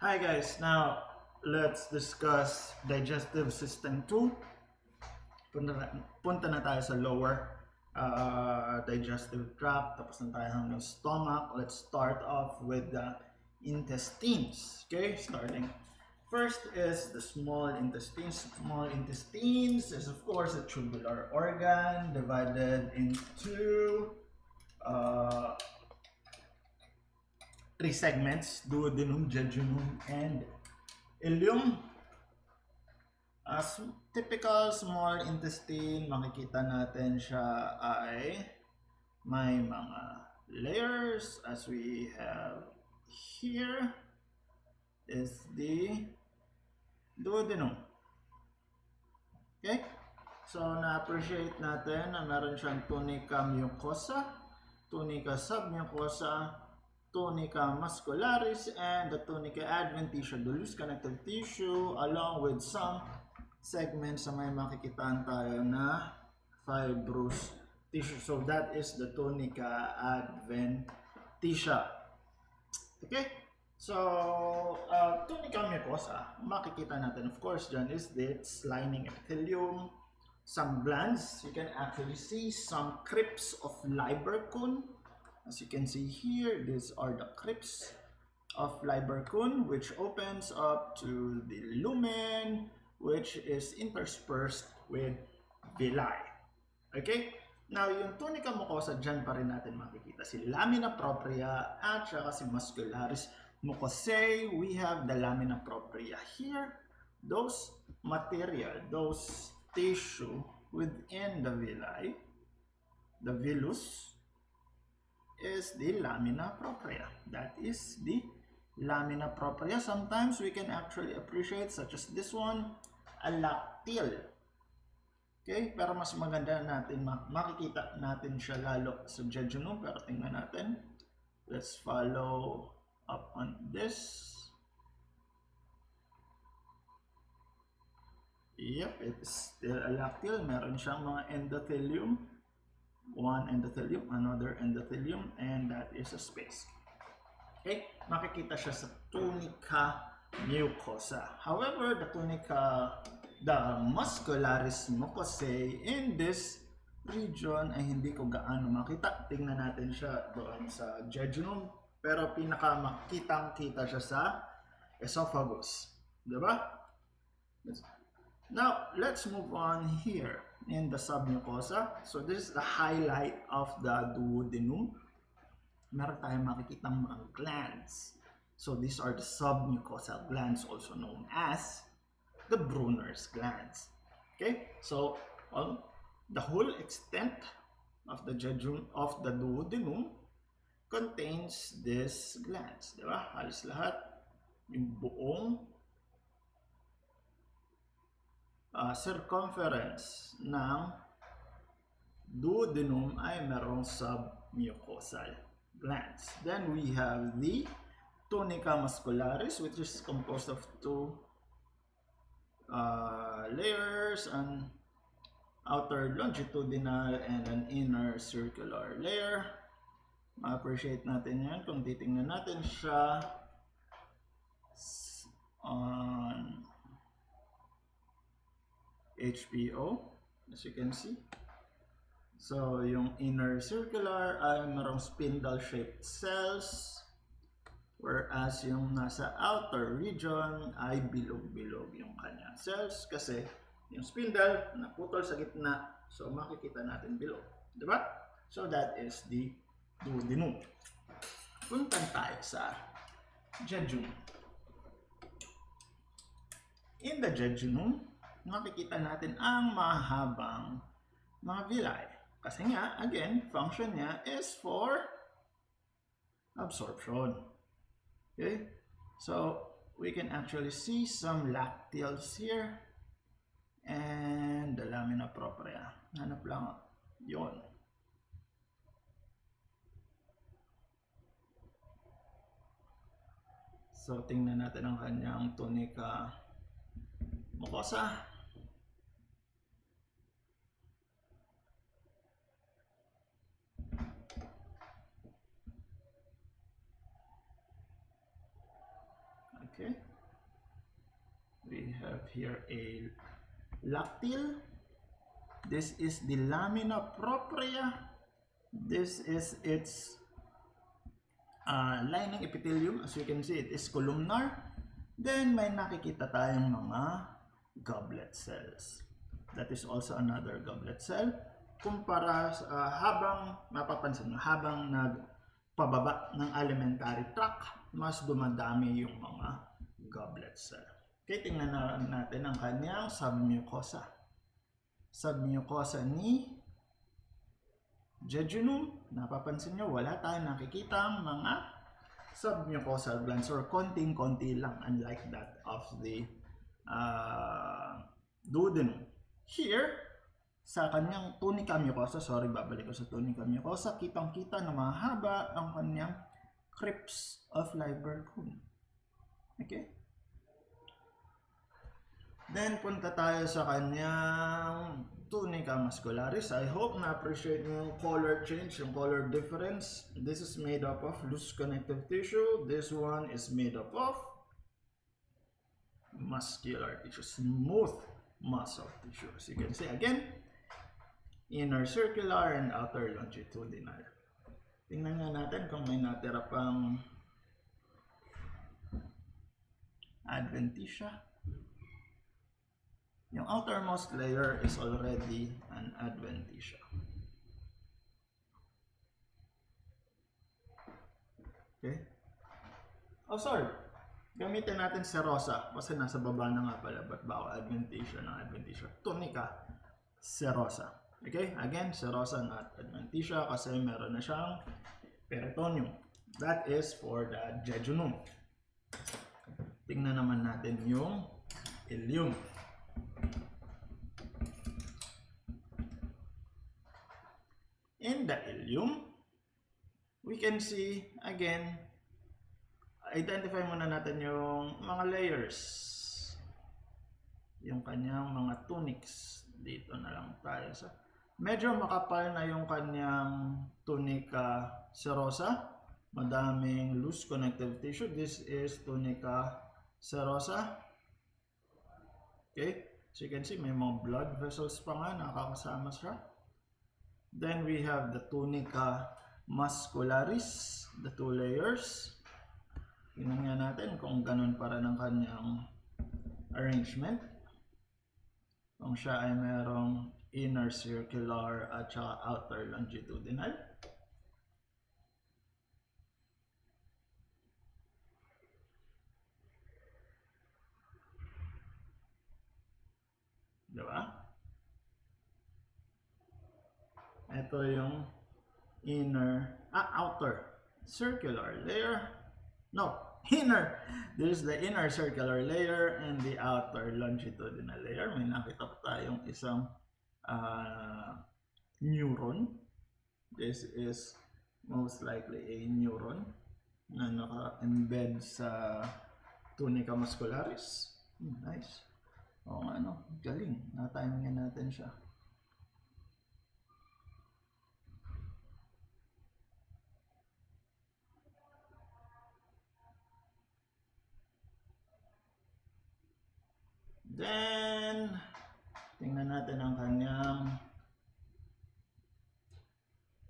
Hi guys, now let's discuss digestive system 2. Punta na tayo sa lower digestive tract, tapos na tayo hanggang stomach. Let's start off with the intestines. Okay, starting. First is the small intestines. Small intestines is of course a tubular organ divided into uh, three segments: duodenum, jejunum, and ileum. As typical small intestine, makikita natin siya ay may mga layers, as we have here is the duodenum. Okay? So, na-appreciate natin na meron siyang tunica mucosa, tunica submucosa, tunica muscularis, and the tunica adventitia, the loose connective tissue, along with some segments sa may makikitaan tayo na fibrous tissue. So that is the tunica adventitia. Okay? So, tunica mucosa, makikita natin of course dyan is its lining epithelium, some glands. You can actually see some crypts of Lieberkühn. As you can see here, these are the crypts of Lieberkühn, which opens up to the lumen, which is interspersed with villi. Okay? Now, yung tunica mucosa, dyan pa rin natin makikita si lamina propria at saka si muscularis mucosae. We have the lamina propria here. Those material, those tissue within the villi, the villus, is the lamina propria. That is the lamina propria. Sometimes we can actually appreciate, such as this one, a lacteal. Okay? Pero mas maganda natin, makikita natin siya lalo sa jejunum. Pero tingnan natin. Let's follow up on this. Yep, it's still a lacteal. Meron siyang mga endothelium. One endothelium, another endothelium, and that is a space. Okay? Makikita siya sa tunica mucosa. However, the muscularis mucosae in this region ay hindi ko gaano makita. Tingnan natin siya doon sa jejunum, pero pinakamakitang-kita siya sa esophagus. Diba? Now, let's move on here in the submucosa. So, this is the highlight of the duodenum. Meron tayong makikitang mga glands. So, these are the submucosal glands, also known as the Brunner's glands. Okay? So, the whole extent of the duodenum contains these glands. Diba? Halos lahat. Yung buong circumference ng duodenum ay merong submucosal glands. Then we have the tunica muscularis, which is composed of two layers, an outer longitudinal and an inner circular layer. Ma-appreciate natin yan kung titingnan natin siya on HPO, as you can see. So, yung inner circular ay merong spindle-shaped cells, whereas yung nasa outer region ay bilog-bilog yung kanyang cells kasi yung spindle naputol sa gitna, so makikita natin bilog. Diba? So, that is the duodenum. Puntan tayo sa jejunum. In the jejunum, makikita natin ang mahabang mga villi. Kasi nga, again, function niya is for absorption. Okay? So, we can actually see some lacteals here and the lamina propria. Hanap lang yun. So, tingnan natin ang kanyang tunica mucosa. Okay. We have here a lactile. This is the lamina propria. This is its lining epithelium. As you can see, it is columnar. Then may nakikita tayong mga goblet cells. That is also another goblet cell. Kumpara habang mapapansin nyo, habang nagpababa ng alimentary tract, mas dumadami yung mga goblet cell. Okay, tingnan natin ang kanyang submucosa. Submucosa ni jejunum. Napapansin nyo, wala tayong nakikita ang mga submucosal glands or konting-konti lang, unlike that of the duodenum. Here, sa kanyang tunica mucosa, babalik ko sa tunica mucosa, kitang-kita na mahaba ang kanyang crypts of liber cone. Okay? Then, punta tayo sa kanyang tunica muscularis. I hope na-appreciate nyo yung color change, yung color difference. This is made up of loose connective tissue. This one is made up of muscular tissue, smooth muscle tissue. As you can see, again, inner circular and outer longitudinal. Tingnan nga natin kung may natira pang adventitia. Yung outermost layer is already an adventitia. Okay? Oh, sorry. Gamitin natin serosa kasi nasa baba na nga pala. Ba't ba ako adventitia ng adventitia? Tunica serosa. Okay? Again, serosa not adventitia kasi meron na siyang peritoneum. That is for the jejunum. Tingnan naman natin yung ileum. In the ileum, we can see, again, identify muna natin yung mga layers. Yung kanyang mga tunics. Dito na lang tayo sa... Medyo makapal na yung kanyang tunica serosa. Madaming loose connective tissue. This is tunica serosa. Okay? So you can see, may mga blood vessels pa nga, nakakasama siya. Then we have the tunica muscularis, the two layers. Tingnan nga natin kung ganun para ng kanyang arrangement. Kung siya ay merong inner circular at saka outer longitudinal. Diba? Ito yung outer circular layer. No, inner. There's the inner circular layer and the outer longitudinal layer. May nakita pa tayong isang neuron. This is most likely a neuron na naka-embed sa tunica muscularis. Nice. Oo nga, galing. Na-timing natin siya. Then, tingnan natin ang kanyang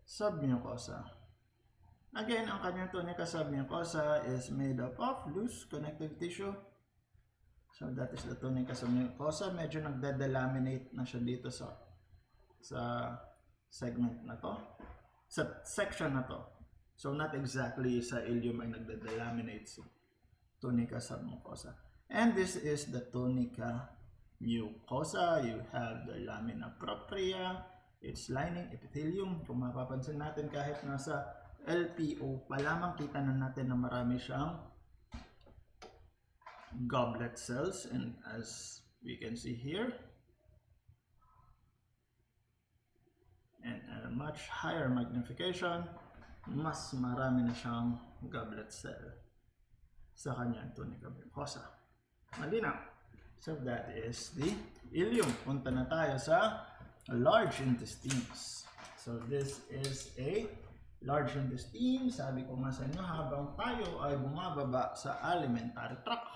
submucosa. Again, ang kanyang tunica submucosa is made up of loose connective tissue. So that is the tunica submucosa. Medyo nagde-delaminate na siya dito sa segment na to. Sa section na to. So not exactly sa ileum ay nagde-delaminate si tunica submucosa. And this is the tunica mucosa. You have the lamina propria, its lining epithelium. Kung mapapansin natin, kahit nasa LPO pa lamang, kita na natin na marami siyang goblet cells. And as we can see here, and a much higher magnification, mas marami na siyang goblet cell sa kanyang tunica mucosa. Malinaw. So that is the ileum. Punta na tayo sa large intestines. So this is a large intestine, sabi ko nga sa inyo, habang tayo ay bumababa sa alimentary tract,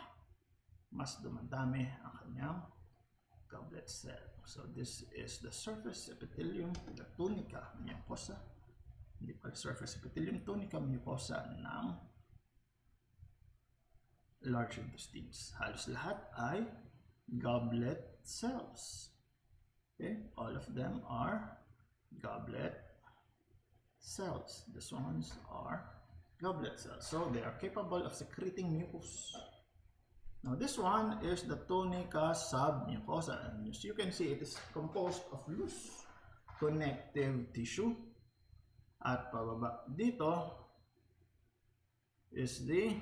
mas dumadami ang kanyang goblet cell. So this is the surface epithelium, the tunica mucosa, hindi pala surface epithelium, tunica mucosa ng large intestines. Halos lahat ay goblet cells. Okay, all of them are goblet cells. These ones are goblet cells. So they are capable of secreting mucus. Now this one is the tunica submucosa, and as you can see, it is composed of loose connective tissue. At pababa dito is the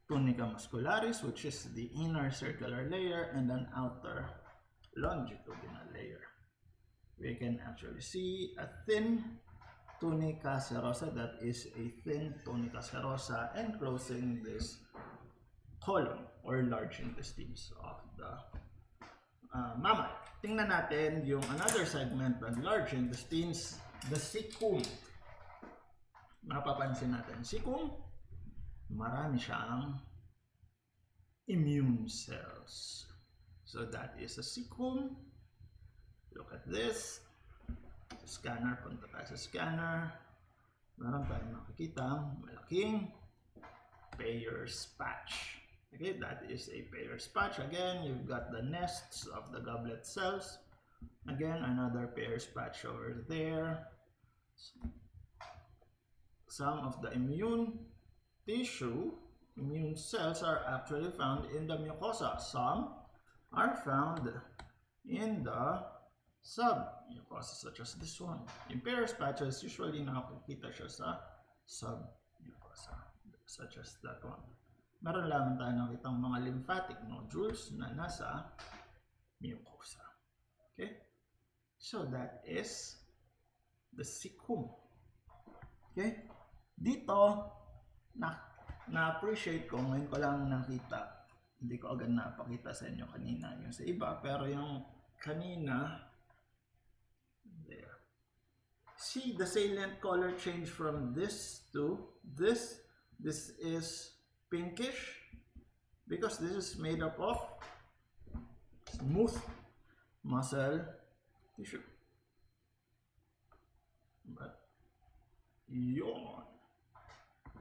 tunica muscularis, which is the inner circular layer and an outer longitudinal layer. We can actually see a thin tunica serosa, that is a thin tunica serosa, enclosing this colon or large intestines of the mammal. Tingnan natin yung another segment ng large intestines, the cecum. Mapapansin natin, cecum, marami siyang immune cells. So that is a cecum. Look at this. Scanner, punta tayo sa scanner. Meron tayong makikita malaking Peyer's patch. Okay, that is a Peyer's patch. Again, you've got the nests of the goblet cells. Again, another Peyer's patch over there. Some of the immune tissue, immune cells are actually found in the mucosa. Some are found in the submucosa, such as this one. In Peyer's patches, usually nakakita siya sa submucosa, such as that one. Meron lamang tayo nakitang mga lymphatic nodules na nasa mucosa. Okay? So that is the cecum. Okay? Dito, na-appreciate ko, ngayon ko lang nakita. Hindi ko agad napakita sa inyo kanina yung sa iba, pero yung kanina, there. See the salient color change from this to this. This is pinkish because this is made up of smooth muscle tissue. But yon.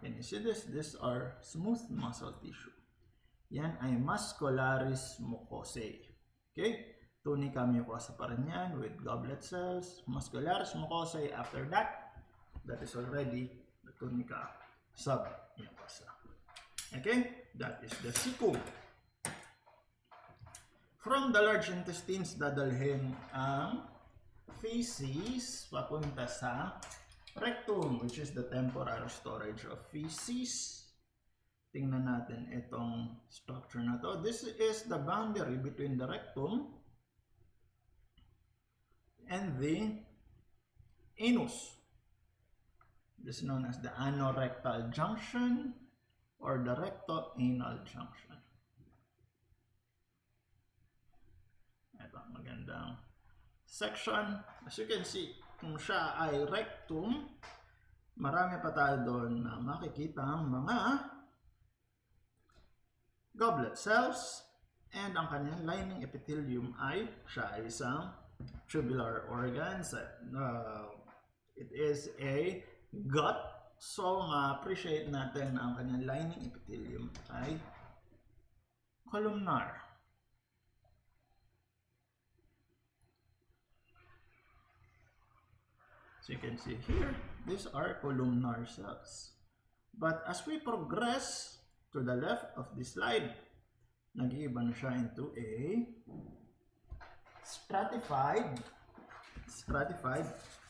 Can you see this? These are smooth muscle tissue. Yan ay muscularis mucosae. Okay? Tunica mucosa pa rin yan with goblet cells. Muscularis mucosae, after that, that is already the tunica submucosa. Okay? That is the cecum. From the large intestines, dadalhin ang feces papunta sa rectum, which is the temporary storage of feces. Tingnan natin itong structure na to. This is the boundary between the rectum and the anus. This is known as the anorectal junction or the recto-anal junction. Ito, magandang section. As you can see, kung siya ay rectum, marami pa tayo doon na makikita ang mga goblet cells, and ang kanyang lining epithelium ay siya ay isang tubular organs. It is a gut. So, ma-appreciate natin ang kanyang lining epithelium ay columnar. So, you can see here, these are columnar cells. But as we progress to the left of this slide, nag-iiba na siya into a stratified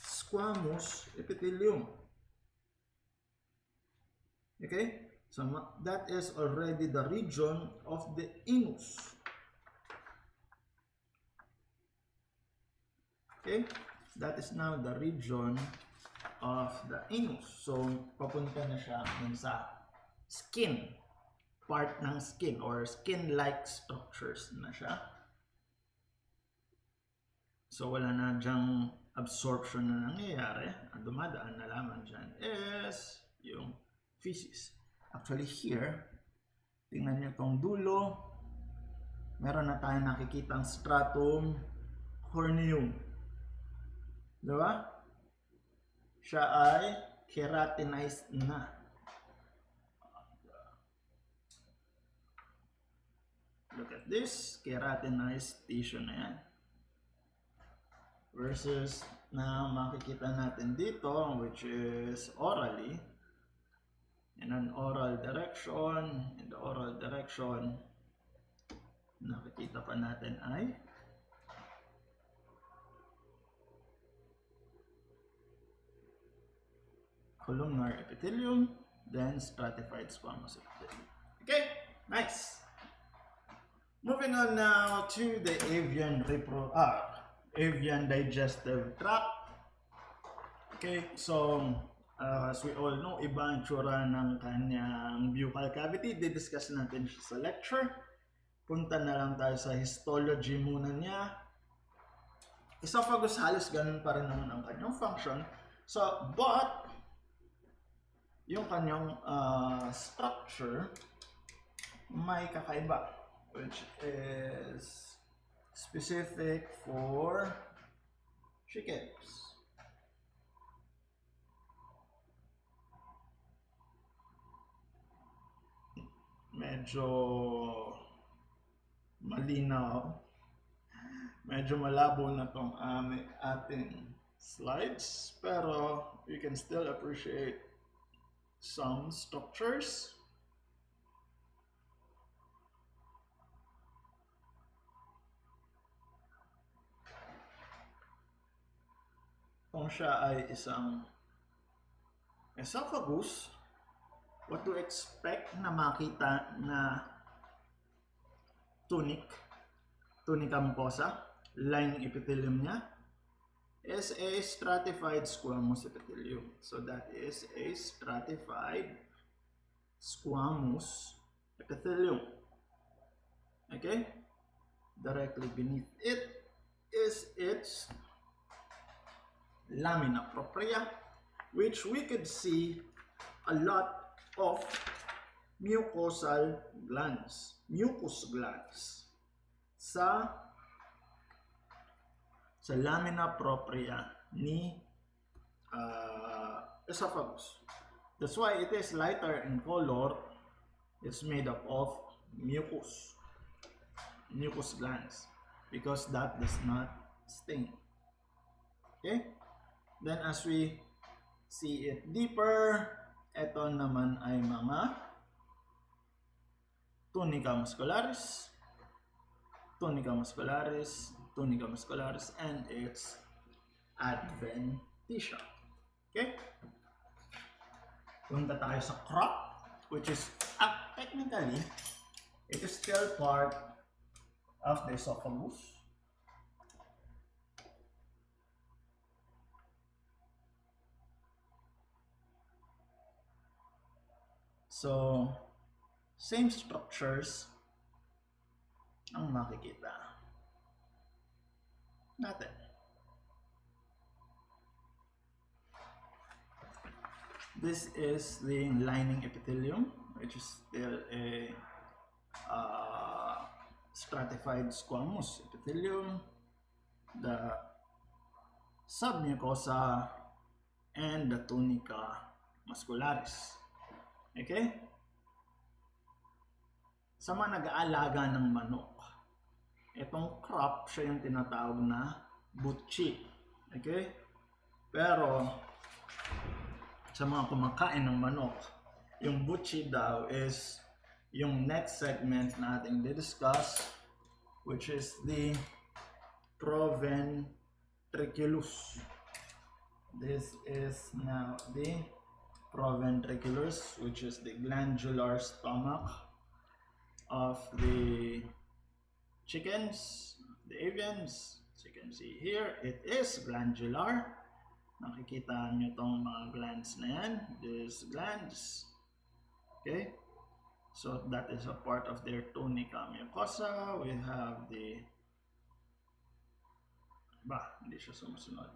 squamous epithelium. Okay? So that is already the region of the anus. Okay? That is now the region of the anus. So papunta na siya sa skin. Part ng skin or skin-like structures na siya. So wala na dyang absorption na nangyayari, ang dumadaan na lamang dyan is yung feces. Actually here, tingnan nyo itong dulo, meron na tayong nakikitang stratum corneum. Diba? Siya ay keratinized na. Look at this, keratinized tissue na yan. Versus na makikita natin dito, which is orally, in an oral direction, in the oral direction, nakikita pa natin ay columnar epithelium, then stratified squamous epithelium. Okay, nice. Moving on now to the avian avian digestive tract. Okay, so as we all know, iba ang tsura ng kanyang buccal cavity. Didiscuss natin siya sa lecture. Punta na lang tayo sa histology muna niya. Esophagus halos ganun pa rin naman ang kanyang function. So, but yung kanyang structure may kakaiba, which is specific for chickens. Medyo malinaw, medyo malabo na tong ating slides, pero you can still appreciate some structures. Kung siya ay isang esophagus, what to expect na makita na tunica mucosa, lining epithelium niya, is a stratified squamous epithelium. So that is a stratified squamous epithelium. Okay? Directly beneath it is its lamina propria, which we could see a lot of mucosal glands, mucus glands sa lamina propria ni esophagus. That's why it is lighter in color. It's made up of mucus glands, because that does not sting. Okay? Then as we see it deeper, ito naman ay mga tunica muscularis, and its adventitia. Okay? Punta tayo sa crop, which is technically, it is still part of the esophagus. So, same structures ang makikita natin. This is the lining epithelium, which is still a stratified squamous epithelium, the submucosa, and the tunica muscularis. Okay? Sa mga nag-aalaga ng manok, itong crop, siya yung tinatawag na butchi. Okay? Pero, sa mga kumakain ng manok, yung butchi daw is yung next segment na ating didiscuss, which is the proventriculus. This is now the proventriculus, which is the glandular stomach of the chickens, the avians. As you can see here, it is glandular. Nakikita nyo itong mga glands na yan, these glands. Okay, so that is a part of their tunica mucosa. We have the hindi siya sumusunod.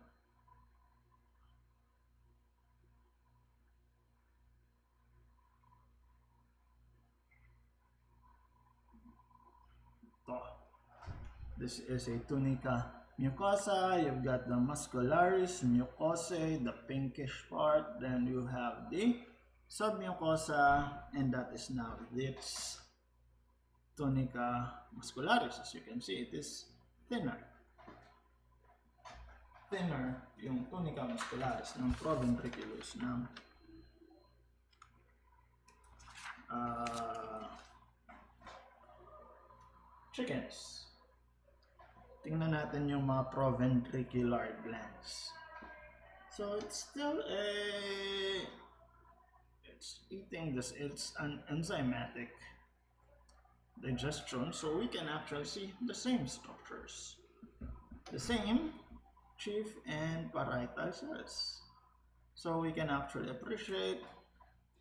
This is a tunica mucosa. You've got the muscularis mucosae, the pinkish part. Then you have the submucosa, and that is now its tunica muscularis. As you can see, it is thinner. Thinner yung tunica muscularis ng proventriculus ng chickens. Tingnan natin yung mga proventricular glands. So it's still it's eating this, it's an enzymatic digestion, so we can actually see the same structures, the same chief and parietal cells. So we can actually appreciate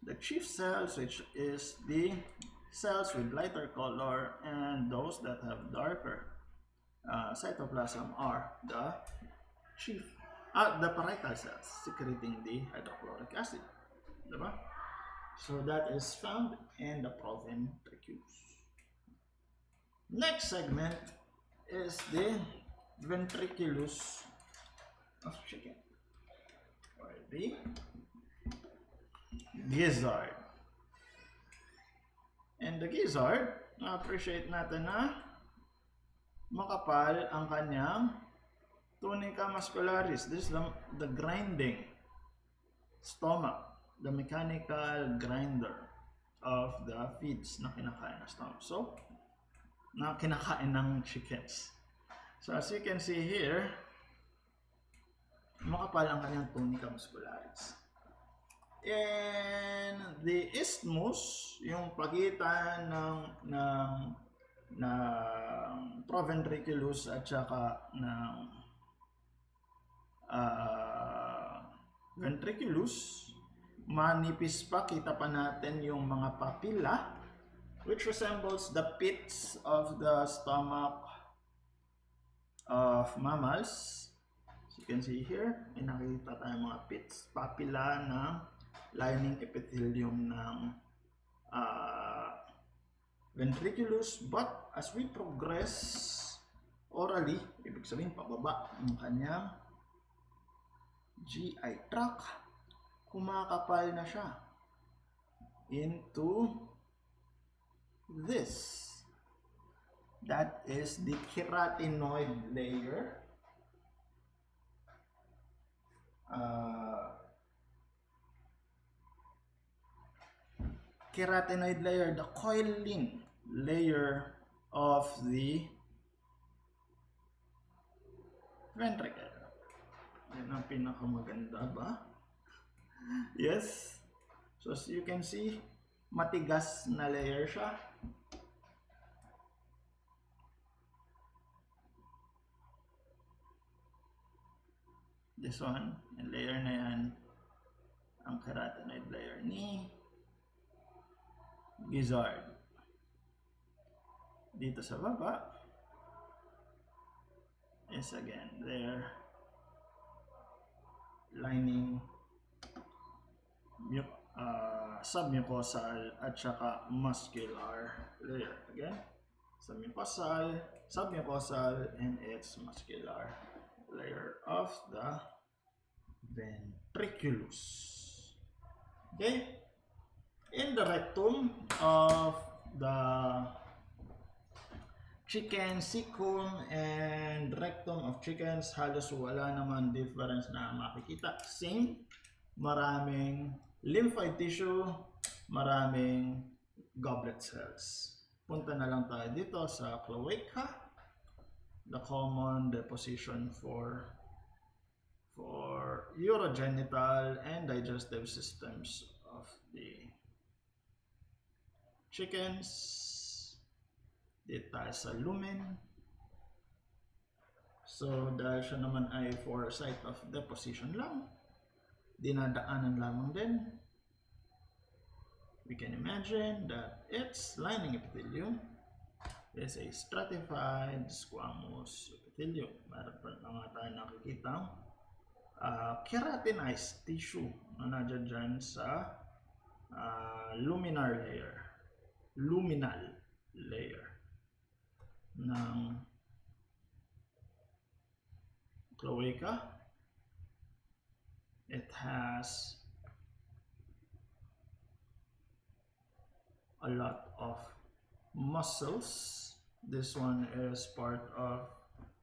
the chief cells, which is the cells with lighter color, and those that have darker cytoplasm are the the parietal cells secreting the hydrochloric acid. Diba? So that is found in the proventriculus. Next segment is the ventriculus of chicken, or the gizzard. And the gizzard, na-appreciate natin na makapal ang kanyang tunica muscularis. This is the grinding stomach, the mechanical grinder of the feeds na kinakain ng stomach. So, na kinakain ng chickens. So, as you can see here, makapal ang kanyang tunica muscularis. And the isthmus, yung pagitan ng proventriculus at saka ng ventriculus, manipis pa, kita pa natin yung mga papilla, which resembles the pits of the stomach of mammals. As you can see here, may nakikita tayong mga pits, papilla ng lining epithelium ng ventriculus. But as we progress orally, ibig sabihin pababa ng kanyang GI tract, kumakapal na siya into this. That is the keratinoid layer. Keratinoid layer, the coiling layer of the ventricle. Yan ang pinakamaganda ba? Yes. So as you can see, matigas na layer siya. This one, yung layer na yan, ang keratinoid layer ni gizzard. Dito sa baba is again there, lining submucosal at saka muscular layer. Again, submucosal, and its muscular layer of the ventriculus. Okay? In the rectum of the chicken, cecum and rectum of chickens, halos wala naman difference na makikita. Same, maraming lymphoid tissue, maraming goblet cells. Punta na lang tayo dito sa cloaca, the common deposition for urogenital and digestive systems of the chickens. Dito tayo sa lumen. So, dahil siya naman ay for site of deposition lang, dinadaanan lamang din, we can imagine that its lining epithelium is a stratified squamous epithelium. Meron pa nga tayo nakikita keratinized tissue na nandiyan dyan sa luminal layer ng cloaca. It has a lot of muscles. This one is part of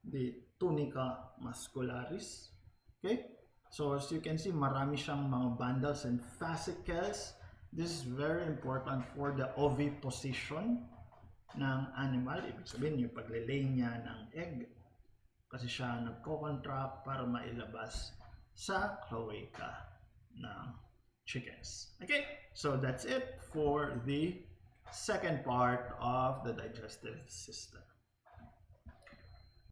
the tunica muscularis. Okay? So as you can see, marami siyang mga bundles and fascicles. This is very important for the oviposition ng animal. Ibig sabihin yung paglilay niya ng egg. Kasi siya nagko-contract para mailabas sa cloaca ng chickens. Okay? So that's it for the second part of the digestive system.